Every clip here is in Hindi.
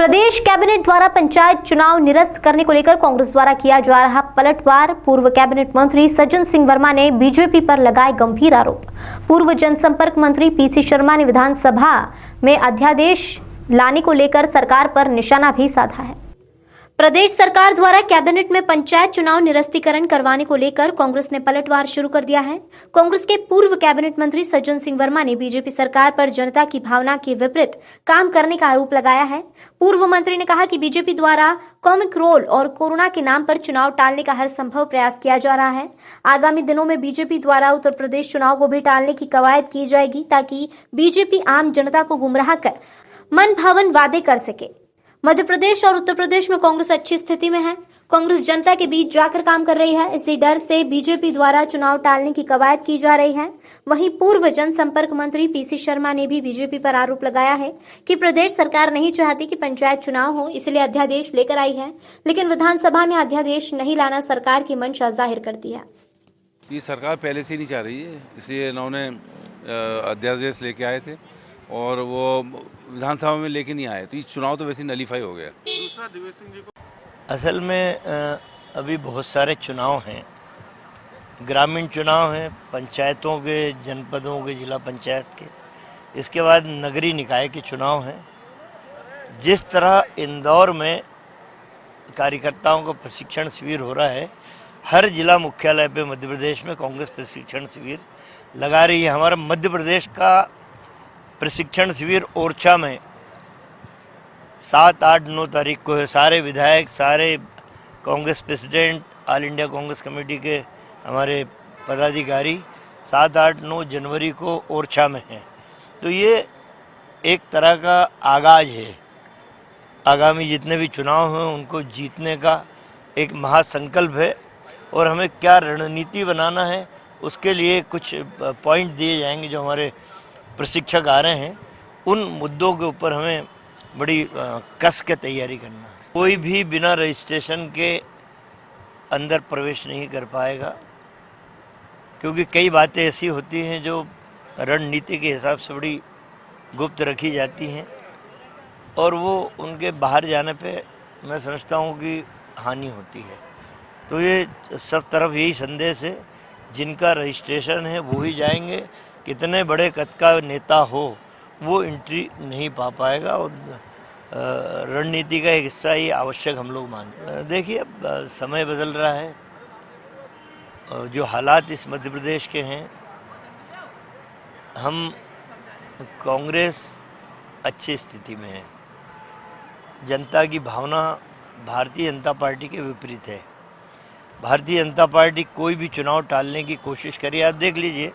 प्रदेश कैबिनेट द्वारा पंचायत चुनाव निरस्त करने को लेकर कांग्रेस द्वारा किया जा रहा पलटवार। पूर्व कैबिनेट मंत्री सज्जन सिंह वर्मा ने बीजेपी पर लगाए गंभीर आरोप। पूर्व जनसंपर्क मंत्री पीसी शर्मा ने विधानसभा में अध्यादेश लाने को लेकर सरकार पर निशाना भी साधा है। प्रदेश सरकार द्वारा कैबिनेट में पंचायत चुनाव निरस्तीकरण करवाने को लेकर कांग्रेस ने पलटवार शुरू कर दिया है। कांग्रेस के पूर्व कैबिनेट मंत्री सज्जन सिंह वर्मा ने बीजेपी सरकार पर जनता की भावना के विपरीत काम करने का आरोप लगाया है। पूर्व मंत्री ने कहा कि बीजेपी द्वारा कॉमिक रोल और कोरोना के नाम पर चुनाव टालने का हर संभव प्रयास किया जा रहा है। आगामी दिनों में बीजेपी द्वारा उत्तर प्रदेश चुनाव को भी टालने की कवायद की जाएगी ताकि बीजेपी आम जनता को गुमराह कर मन भावन वादे कर सके। मध्य प्रदेश और उत्तर प्रदेश में कांग्रेस अच्छी स्थिति में है। कांग्रेस जनता के बीच जाकर काम कर रही है। इसी डर से बीजेपी द्वारा चुनाव टालने की कवायद की जा रही है। वहीं पूर्व जनसंपर्क मंत्री पीसी शर्मा ने भी बीजेपी पर आरोप लगाया है कि प्रदेश सरकार नहीं चाहती कि पंचायत चुनाव हो, इसलिए अध्यादेश लेकर आई है, लेकिन विधानसभा में अध्यादेश नहीं लाना सरकार की मंशा जाहिर करती है। ये सरकार पहले से नहीं चाह रही है, इसलिए इन्होंने अध्यादेश लेके आए थे और वो विधानसभा में लेके नहीं आए, तो ये चुनाव तो वैसे नलीफाई हो गया। दूसरा दिवेश सिंह जी को असल में अभी बहुत सारे चुनाव हैं, ग्रामीण चुनाव हैं, पंचायतों के, जनपदों के, जिला पंचायत के, इसके बाद नगरीय निकाय के चुनाव हैं। जिस तरह इंदौर में कार्यकर्ताओं का प्रशिक्षण शिविर हो रहा है, हर जिला मुख्यालय पे मध्य प्रदेश में कांग्रेस प्रशिक्षण शिविर लगा रही है। हमारा मध्य प्रदेश का प्रशिक्षण शिविर ओरछा में 7, 8, 9 तारीख को है। सारे विधायक, सारे Congress president, all India Congress committee के हमारे पदाधिकारी 7, 8, 9 जनवरी को ओरछा में हैं। तो ये एक तरह का आगाज है। आगामी जितने भी चुनाव हैं उनको जीतने का एक महासंकल्प है और हमें क्या रणनीति बनाना है उसके लिए कुछ पॉइंट दिए जाएंगे। जो हमारे प्रशिक्षक आ रहे हैं उन मुद्दों के ऊपर हमें बड़ी कस के तैयारी करना है। कोई भी बिना रजिस्ट्रेशन के अंदर प्रवेश नहीं कर पाएगा, क्योंकि कई बातें ऐसी होती हैं जो रणनीति के हिसाब से बड़ी गुप्त रखी जाती हैं और वो उनके बाहर जाने पे मैं समझता हूँ कि हानि होती है। तो ये सब तरफ यही संदेश है, जिनका रजिस्ट्रेशन है वो ही जाएंगे। कितने बड़े कद का नेता हो वो एंट्री नहीं पा पाएगा और रणनीति का एक हिस्सा ही आवश्यक हम लोग मानते हैं। देखिए, अब समय बदल रहा है, जो हालात इस मध्य प्रदेश के हैं, हम कांग्रेस अच्छी स्थिति में है। जनता की भावना भारतीय जनता पार्टी के विपरीत है। भारतीय जनता पार्टी कोई भी चुनाव टालने की कोशिश करिए, आप देख लीजिए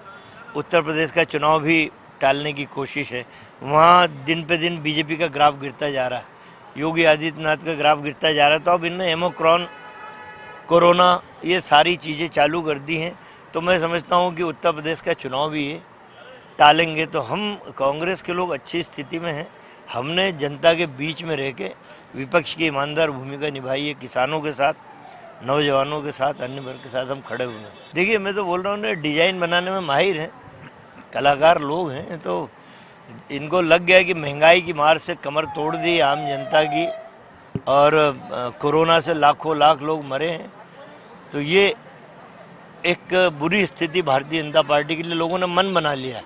उत्तर प्रदेश का चुनाव भी टालने की कोशिश है। वहाँ दिन पे दिन बीजेपी का ग्राफ गिरता जा रहा है, योगी आदित्यनाथ का ग्राफ गिरता जा रहा है। तो अब इनने ओमिक्रॉन, कोरोना, ये सारी चीज़ें चालू कर दी हैं। तो मैं समझता हूँ कि उत्तर प्रदेश का चुनाव भी ये टालेंगे। तो हम कांग्रेस के लोग अच्छी स्थिति में हैं। हमने जनता के बीच में रह के विपक्ष की ईमानदार भूमिका निभाई है। किसानों के साथ, नौजवानों के साथ, अन्य वर्ग के साथ हम खड़े हुए हैं। देखिए, मैं तो बोल रहा हूँ, डिज़ाइन बनाने में माहिर हैं, कलाकार लोग हैं। तो इनको लग गया कि महंगाई की मार से कमर तोड़ दी आम जनता की और कोरोना से लाखों लाख लोग मरे हैं। तो ये एक बुरी स्थिति भारतीय जनता पार्टी के लिए लोगों ने मन बना लिया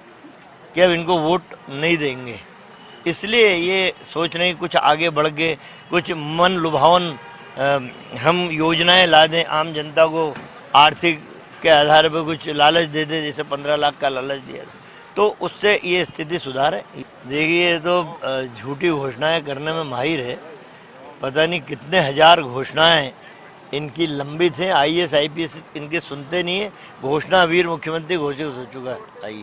कि अब इनको वोट नहीं देंगे। इसलिए ये सोच रहे हैं कुछ आगे बढ़ के कुछ मन लुभावन हम योजनाएं ला दें, आम जनता को आर्थिक के आधार पर कुछ लालच दे दे, जैसे 15 लाख का लालच दिया, तो उससे ये स्थिति सुधार है। देखिए, तो झूठी घोषणाएं करने में माहिर है। पता नहीं कितने हजार घोषणाएं इनकी लंबित हैं। IAS IPS इनके सुनते नहीं है। घोषणा वीर मुख्यमंत्री घोषित हो चुका है।